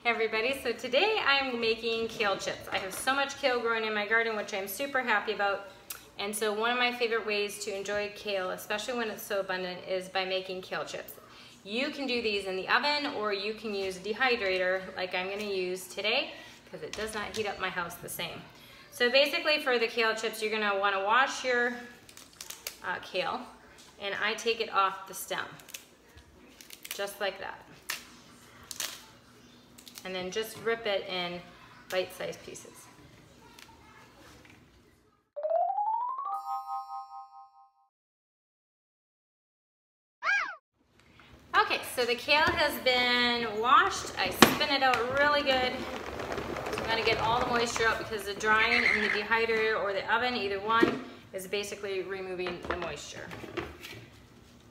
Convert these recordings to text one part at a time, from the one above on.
Hey everybody, so today I'm making kale chips. I have so much kale growing in my garden, which I'm super happy about. And so one of my favorite ways to enjoy kale, especially when it's so abundant, is by making kale chips. You can do these in the oven, or you can use a dehydrator like I'm gonna use today, because it does not heat up my house the same. So basically for the kale chips, you're gonna wanna wash your kale, and I take it off the stem, just like that. And then just rip it in bite-sized pieces. Okay, so the kale has been washed. I spin it out really good. So I'm gonna get all the moisture out, because the drying in the dehydrator or the oven, either one, is basically removing the moisture.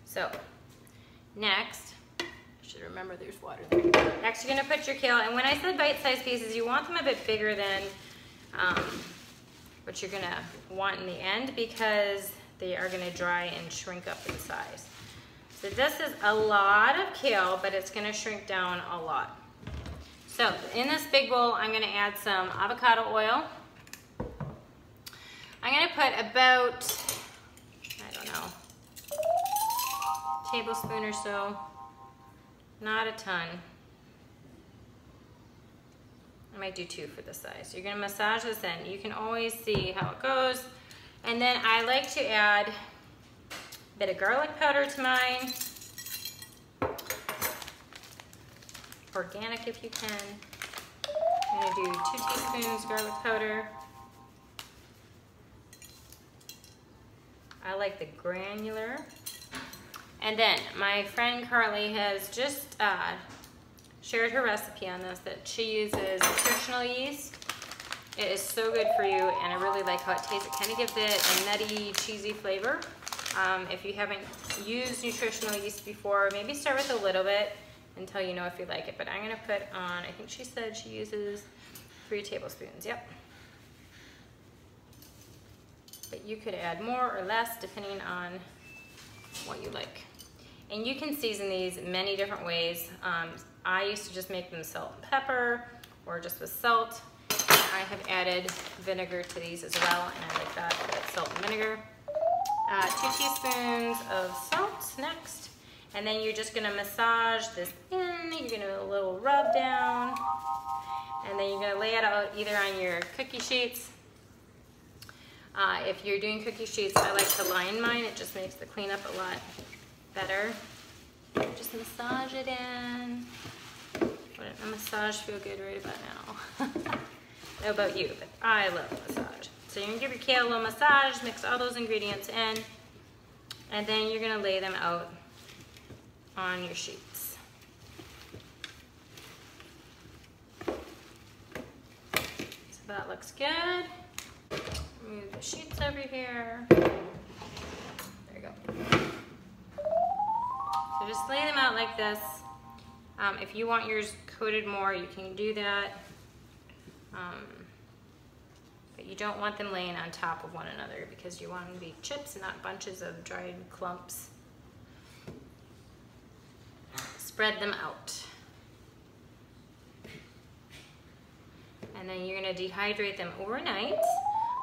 So next, remember there's water there. Next you're gonna put your kale, and when I said bite-sized pieces, you want them a bit bigger than what you're gonna want in the end, because they are gonna dry and shrink up in size. So this is a lot of kale, but it's gonna shrink down a lot. So in this big bowl, I'm gonna add some avocado oil. I'm gonna put about, I don't know, a tablespoon or so. Not a ton. I might do 2 for the size. So you're gonna massage this in. You can always see how it goes. And then I like to add a bit of garlic powder to mine. Organic if you can. I'm gonna do 2 teaspoons garlic powder. I like the granular. And then my friend Carly has just shared her recipe on this, that she uses nutritional yeast. It is so good for you, and I really like how it tastes. It kind of gives it a nutty, cheesy flavor. If you haven't used nutritional yeast before, maybe start with a little bit until you know if you like it. But I'm gonna put on, I think she said she uses 3 tablespoons, yep. But you could add more or less depending on what you like. And you can season these many different ways. I used to just make them salt and pepper, or just with salt. I have added vinegar to these as well, and I like that, salt and vinegar. 2 teaspoons of salt next. And then you're just gonna massage this in. You're gonna do a little rub down. And then you're gonna lay it out either on your cookie sheets. If you're doing cookie sheets, I like to line mine. It just makes the cleanup a lot better. Just massage it in. Wouldn't a massage feel good right about now? I don't know about you, but I love massage. So you're gonna give your kale a little massage, mix all those ingredients in, and then you're gonna lay them out on your sheets. So that looks good. Move the sheets over here. There you go. So just lay them out like this. If you want yours coated more, you can do that. But you don't want them laying on top of one another, because you want them to be chips, not bunches of dried clumps. Spread them out. And then you're gonna dehydrate them overnight.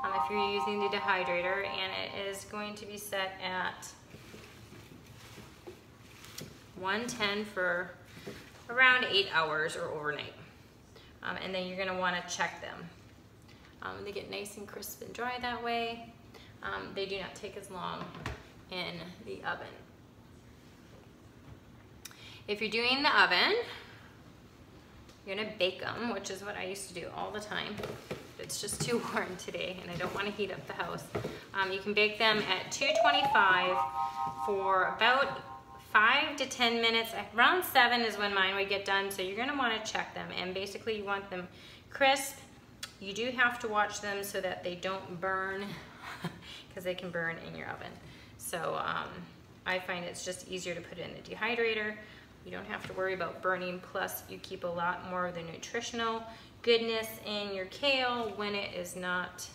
If you're using the dehydrator, and it is going to be set at 110 for around 8 hours or overnight. And then you're gonna wanna check them. They get nice and crisp and dry that way. They do not take as long in the oven. If you're doing the oven, you're gonna bake them, which is what I used to do all the time. It's just too warm today, and I don't want to heat up the house. You can bake them at 225 for about 5 to 10 minutes. Around 7 is when mine would get done, so you're going to want to check them. And basically you want them crisp. You do have to watch them so that they don't burn, because they can burn in your oven. So I find it's just easier to put it in the dehydrator. You don't have to worry about burning, plus you keep a lot more of the nutritional goodness in your kale when it is not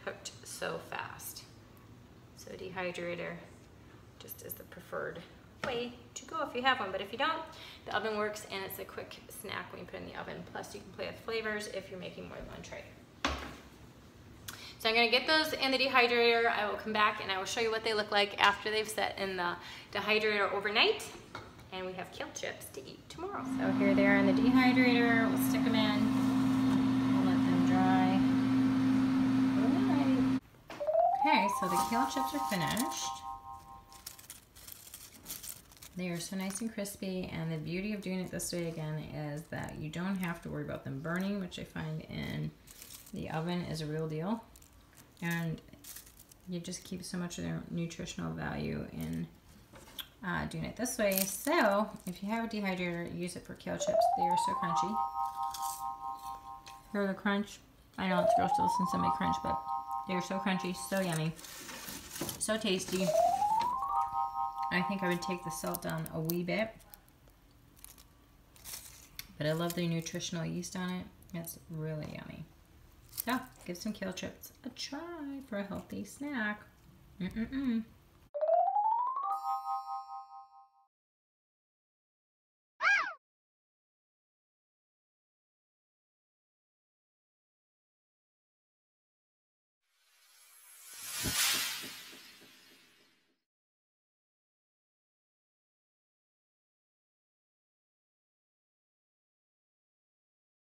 cooked so fast. So dehydrator just is the preferred way to go if you have one. But if you don't, the oven works, and it's a quick snack when you put it in the oven. Plus you can play with flavors if you're making more than one tray. So I'm gonna get those in the dehydrator. I will come back and I will show you what they look like after they've set in the dehydrator overnight. And we have kale chips to eat tomorrow. So here they are in the dehydrator. We'll stick them in. We'll let them dry. Alright. Okay, so the kale chips are finished. They are so nice and crispy, and the beauty of doing it this way again is that you don't have to worry about them burning, which I find in the oven is a real deal. And you just keep so much of their nutritional value in doing it this way. So if you have a dehydrator, use it for kale chips. They are so crunchy. Hear the crunch? I know it's gross to listen to somebody crunch, but they're so crunchy, so yummy, so tasty. I think I would take the salt down a wee bit, but I love the nutritional yeast on it. It's really yummy. So give some kale chips a try for a healthy snack.